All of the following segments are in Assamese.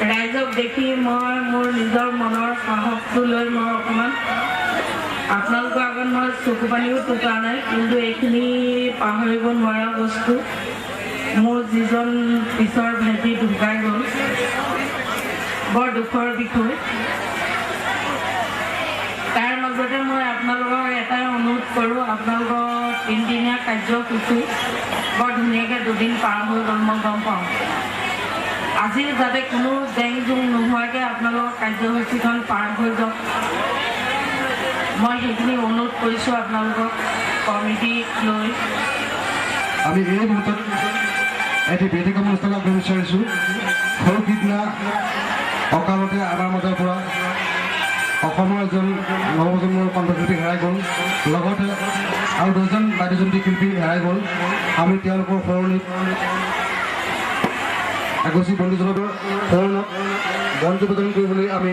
ৰাইজক দেখি মই মোৰ নিজৰ মনৰ সাহসটো লৈ মই অকণমান আপোনালোকৰ আগত মই চকু পানীও টুকা নাই, কিন্তু এইখিনি পাহৰিব নোৱাৰা বস্তু। মোৰ যিজন পিছৰ ভাইটি ঢুকাই গ'ল, বৰ দুখৰ বিষয়। তাৰ মাজতে মই আপোনালোকৰ এটাই অনুৰোধ কৰোঁ, আপোনালোকৰ 3 দিনীয়া কাৰ্যসূচী বৰ ধুনীয়াকৈ 2 দিন পাৰ হৈ গ'ল, মই গম পাওঁ। আজি যাতে কোনো জেং জোং নোহোৱাকৈ আপোনালোকৰ কাৰ্যসূচীখন পাৰ হৈ যাওক, মই সেইখিনি অনুৰোধ কৰিছোঁ আপোনালোকক কমিটিক লৈ। আমি এই মুহূৰ্তত এটি ব্যতিক্ৰম অনুষ্ঠান আগবঢ়াব বিচাৰিছোঁ। সৰু সিদিনা অকালতে আমাৰ মাজৰ পৰা অসমৰ এজন নৱপ্ৰজন্মৰ কণ্ঠশিল্পী হেৰাই গ'ল, লগতে আৰু 2জন বাদ্যযন্ত্ৰী শিল্পী হেৰাই গ'ল। আমি তেওঁলোকৰ সোঁৱৰণিত এগছি বন্ধুজনৰ সোঁৱৰণত বন্তি প্ৰদান কৰিবলৈ আমি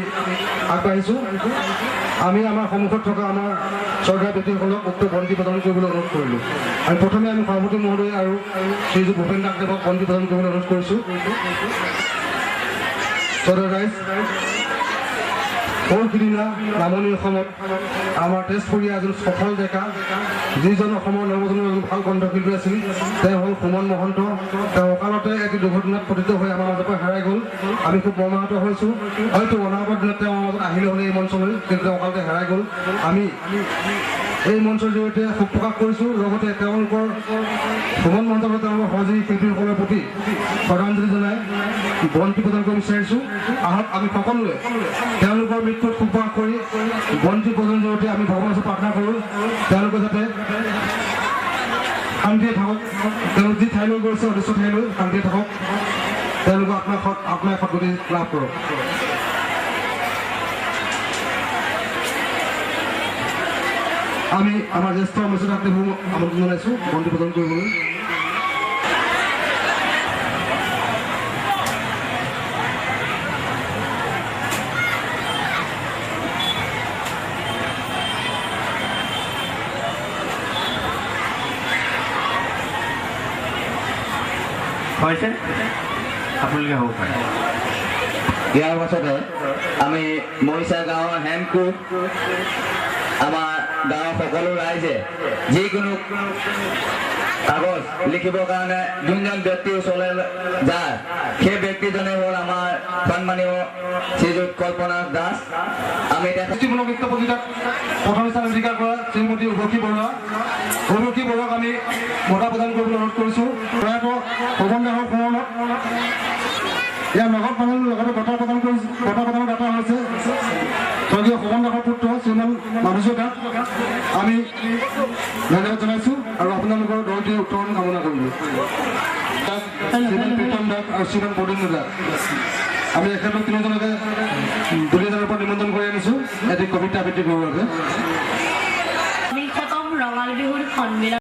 আগবাঢ়িছোঁ। আমি আমাৰ সন্মুখত থকা আমাৰ চৰকাৰ ব্যক্তিসকলক উক্ত বন্তি প্ৰদান কৰিবলৈ অনুৰোধ কৰিলোঁ। আমি প্ৰথমে আমি সভাপতি মহোদয় আৰু শ্ৰীযুত ভূপেন দাসদেৱক বন্তি প্ৰদান কৰিবলৈ অনুৰোধ কৰিছোঁ। চৌধুৰী ৰাইজ, সৌ সিদিনা নামনি অসমত আমাৰ তেজপুৰীয়া এজন সফল ডেকা, যিজন অসমৰ নৱপ্ৰজন্মৰ এজন ভাল কণ্ঠশিল্পী আছিল, তেওঁ হ'ল সুমন মহন্ত। তেওঁ অকালতে এটি দুৰ্ঘটনাত পতিত হৈ আমাৰ মাজৰ পৰা হেৰাই গ'ল। আমি খুব মৰ্মাহত হৈছোঁ। হয়তো অনাগত দিনত তেওঁ আমাৰ মাজত আহিলে হ'লে এই মঞ্চলৈ, কিন্তু তেওঁ অকালতে হেৰাই গ'ল। আমি এই মঞ্চৰ জৰিয়তে শোক প্ৰকাশ কৰিছোঁ, লগতে তেওঁলোকৰ সুমন মহন্তৰ তেওঁলোকৰ সহযোগী শিল্পীসকলৰ প্ৰতি শ্ৰদ্ধাঞ্জলি জনাই বন্তি প্ৰদান কৰিব বিচাৰিছোঁ। আহক আমি সকলোৱে তেওঁলোকৰ মৃত্যুত শোক প্ৰকাশ কৰি বন্তি প্ৰদানৰ জৰিয়তে আমি ভগৱানৰ ওচৰত প্ৰাৰ্থনা কৰোঁ, তেওঁলোকে যাতে শান্তিৰে থাকক, তেওঁলোক যি ঠাইলৈ গৈছে অদৃশ্য ঠাইলৈ শান্তিৰে থাকক, তেওঁলোকে আপোনাৰ সদ্গতি লাভ কৰক। আমি আমাৰ জ্যেষ্ঠ মেচুৰ দাসদেৱক আমন্ত্ৰণ জনাইছোঁ বন্তি প্ৰদান কৰিবলৈ। হৈছে আপোনালোকে হ'ব পাৰে। ইয়াৰ পাছতে আমি মৰিচা গাঁৱৰ হেমকো আমাৰ গাঁৱৰ সকলো ৰাইজে যিকোনো কাগজ লিখিবৰ কাৰণে যোনজন ব্যক্তিৰ ওচৰলৈ যায়, সেই ব্যক্তিজনে হ'ল আমাৰ সন্মানীয় শ্ৰীযুত কল্পনা দাস। আমি সৃষ্টিমূলক নৃত্য প্ৰতিযোগিতাত প্ৰথম স্থান অধিকাৰ কৰা শ্ৰীমতী উৰ্বশী বৰুৱা। উৰ্বশী বৰুৱাক আমি বঁটা প্ৰদান কৰিবলৈ অনুৰোধ কৰিছোঁ। প্ৰয়াত ভৱন দাসৰ সোঁৱৰণত ইয়াৰ নগদ পানীৰ লগতে বঁটা প্ৰদানৰ দাতা হৈছে স্বৰ্গীয় ভৱন দাসৰ পুত্ৰ শ্ৰীমান মাধুৰ্য দাস। আমি ধন্যবাদ জনাইছোঁ আৰু আপোনালোকৰ দলটিৰ উত্তৰণ কামনা কৰিলোঁ। শ্ৰীমান প্ৰীতম দাস আৰু শ্ৰীমান প্ৰদীপ দাস, আমি এখেতক 3জনকে দুলীয়াজানৰ পৰা নিমন্ত্ৰণ কৰি আনিছোঁ এটি কবিতা আবৃত্তি কৰাৰ বাবে। ৰঙালী বিহুৰ সন্মিলন